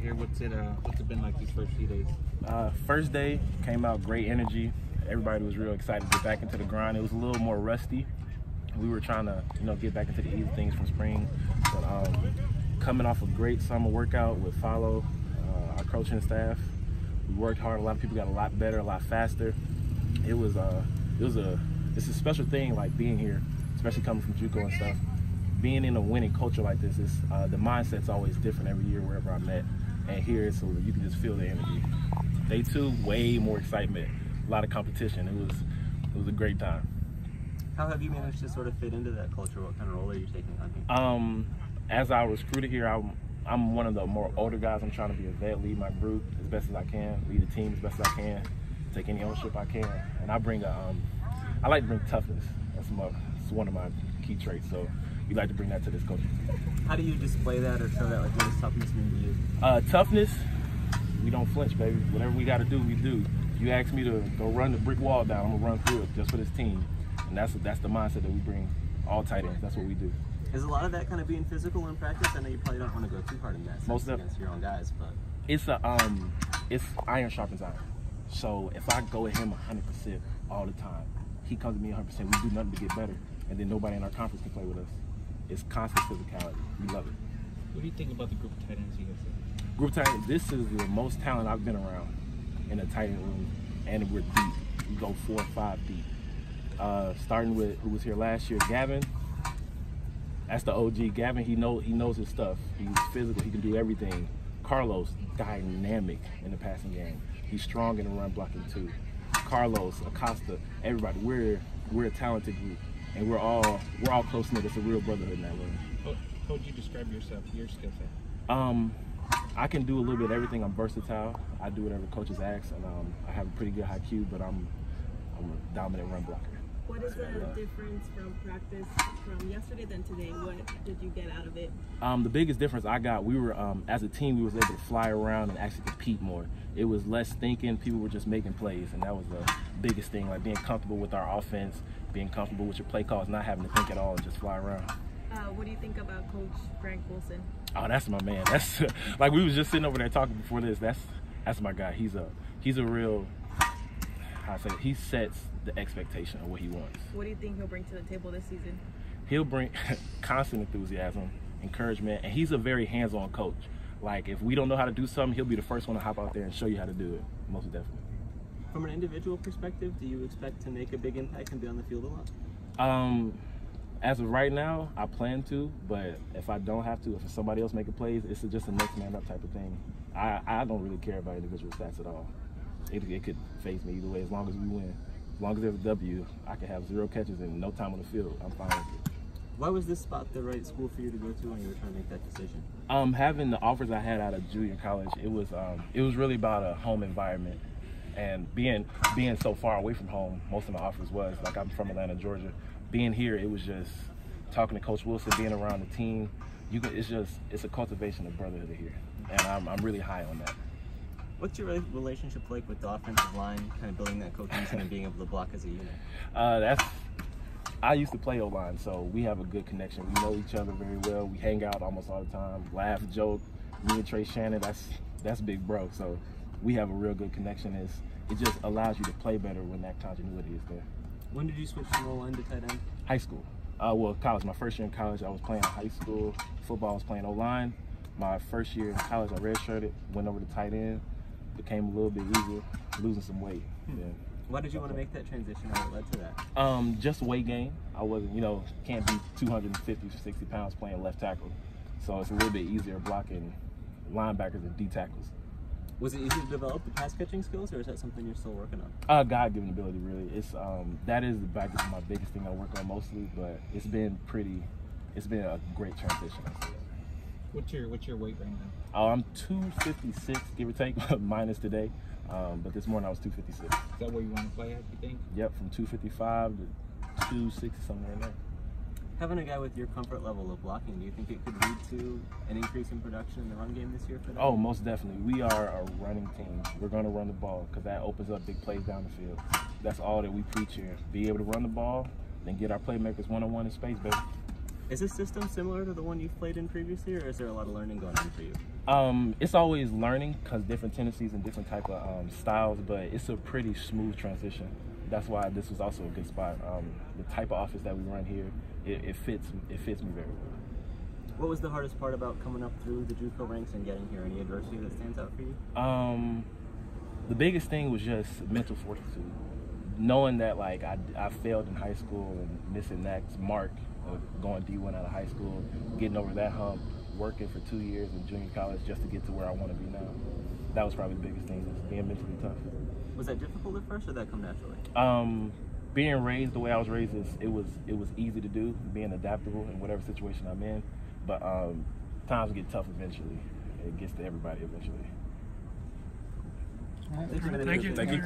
here. What's it been like these first few days? First day came out great energy. Everybody was real excited to get back into the grind. It was a little more rusty. We were trying to, get back into the easy things from spring. But coming off a great summer workout with Follow, our coaching staff, we worked hard. A lot of people got a lot better, a lot faster. It's a special thing, like being here, especially coming from JUCO and stuff. Being in a winning culture like this is the mindset's always different every year wherever I'm at, and here so you can just feel the energy. Day 2, way more excitement, a lot of competition. It was a great time. How have you managed to sort of fit into that culture? What kind of role are you taking on here? As I was recruited here, I'm one of the more older guys. I'm trying to be a vet, lead my group as best as I can, lead the team as best as I can, take any ownership I can, and I like to bring toughness. That's one of my key traits. So we like to bring that to this coaching team. How do you display that or show that? Like, what does toughness mean to you? Toughness, we don't flinch, baby. Whatever we got to do, we do. If you ask me to go run the brick wall down, I'm gonna run through it just for this team, and that's the mindset that we bring all tight ends. That's what we do. Is a lot of that kind of being physical in practice? I know you probably don't want to go too hard in that sense against your own guys, but it's iron sharpens iron. So if I go at him 100% all the time, he comes to me 100%. We do nothing to get better, and then nobody in our conference can play with us. It's constant physicality. We love it. What do you think about the group of tight ends you guys have? Group tight ends, this is the most talent I've been around in a tight end room, and we're deep. We go 4 or 5 deep. Starting with who was here last year, Gavin. That's the OG. Gavin, he knows his stuff. He's physical. He can do everything. Carlos, dynamic in the passing game. He's strong in the run blocking too. Carlos, Acosta, everybody. We're a talented group, and we're all close knit. It's a real brotherhood in that room. How would you describe yourself, your skill set? I can do a little bit of everything. I'm versatile. I do whatever coaches ask, and I have a pretty good IQ, but I'm a dominant run blocker. What is the difference from practice from yesterday than today? What did you get out of it? The biggest difference I got, we were, as a team, we was able to fly around and actually compete more. It was less thinking. People were just making plays, and that was the biggest thing, like being comfortable with our offense, being comfortable with your play calls, not having to think at all and just fly around. What do you think about Coach Frank Wilson? Oh, that's my man. That's like we was just sitting over there talking before this. That's my guy. He's a real, he sets the expectation of what he wants. What do you think he'll bring to the table this season? He'll bring constant enthusiasm, encouragement, and he's a very hands-on coach. Like, if we don't know how to do something, he'll be the first one to hop out there and show you how to do it, most definitely. From an individual perspective, do you expect to make a big impact and be on the field a lot? As of right now, I plan to, but if I don't have to, if somebody else making plays, it's just a next man up type of thing. I don't really care about individual stats at all. It could phase me either way as long as we win. As long as there's a W, I can have 0 catches and no time on the field. I'm fine with it. Why was this spot the right school for you to go to when you were trying to make that decision? Having the offers I had out of junior college, it was really about a home environment, and being so far away from home. Most of my offers was like, I'm from Atlanta, Georgia. Being here, it was just talking to Coach Wilson, being around the team. It's a cultivation of brotherhood here, and I'm really high on that. What's your relationship like with the offensive line, kind of building that cohesion and being able to block as a unit? I used to play O-line, so we have a good connection. We know each other very well. We hang out almost all the time, laugh, joke. Me and Trey Shannon, that's big bro. So we have a real good connection. It just allows you to play better when that continuity is there. When did you switch from O-line to tight end? High school. Well, college. My first year in college, I was playing high school football. I was playing O-line. My first year in college, I redshirted, went over to tight end. Became a little bit easier, losing some weight. Yeah. Why did you want to make that transition? What led to that? Just weight gain. I wasn't, can't be 250, 60 pounds playing left tackle. So it's a little bit easier blocking linebackers and D tackles. Was it easy to develop the pass catching skills, or is that something you're still working on? God-given ability, really. That is my biggest thing I work on mostly, but it's been a great transition. What's your weight right now? I'm 256, give or take, minus today. But this morning I was 256. Is that where you want to play at, you think? Yep, from 255 to 260, somewhere in there. Having a guy with your comfort level of blocking, do you think it could lead to an increase in production in the run game this year for them? Oh, most definitely. We are a running team. We're going to run the ball because that opens up big plays down the field. That's all that we preach here. Be able to run the ball, then get our playmakers one-on-one in space, baby. Is this system similar to the one you've played in previously, or is there a lot of learning going on for you? It's always learning because different tendencies and different type of styles, but it's a pretty smooth transition. That's why this was also a good spot. The type of offense that we run here, it fits me very well. What was the hardest part about coming up through the JUCO ranks and getting here? Any adversity that stands out for you? The biggest thing was just mental fortitude. Knowing that like I failed in high school and missing that mark of going D1 out of high school, getting over that hump, working for 2 years in junior college just to get to where I want to be now. That was probably the biggest thing, just being mentally tough. Was that difficult at first, or did that come naturally? Being raised the way I was raised, it was easy to do, being adaptable in whatever situation I'm in. But times get tough eventually. It gets to everybody eventually. Thank you. Thank you.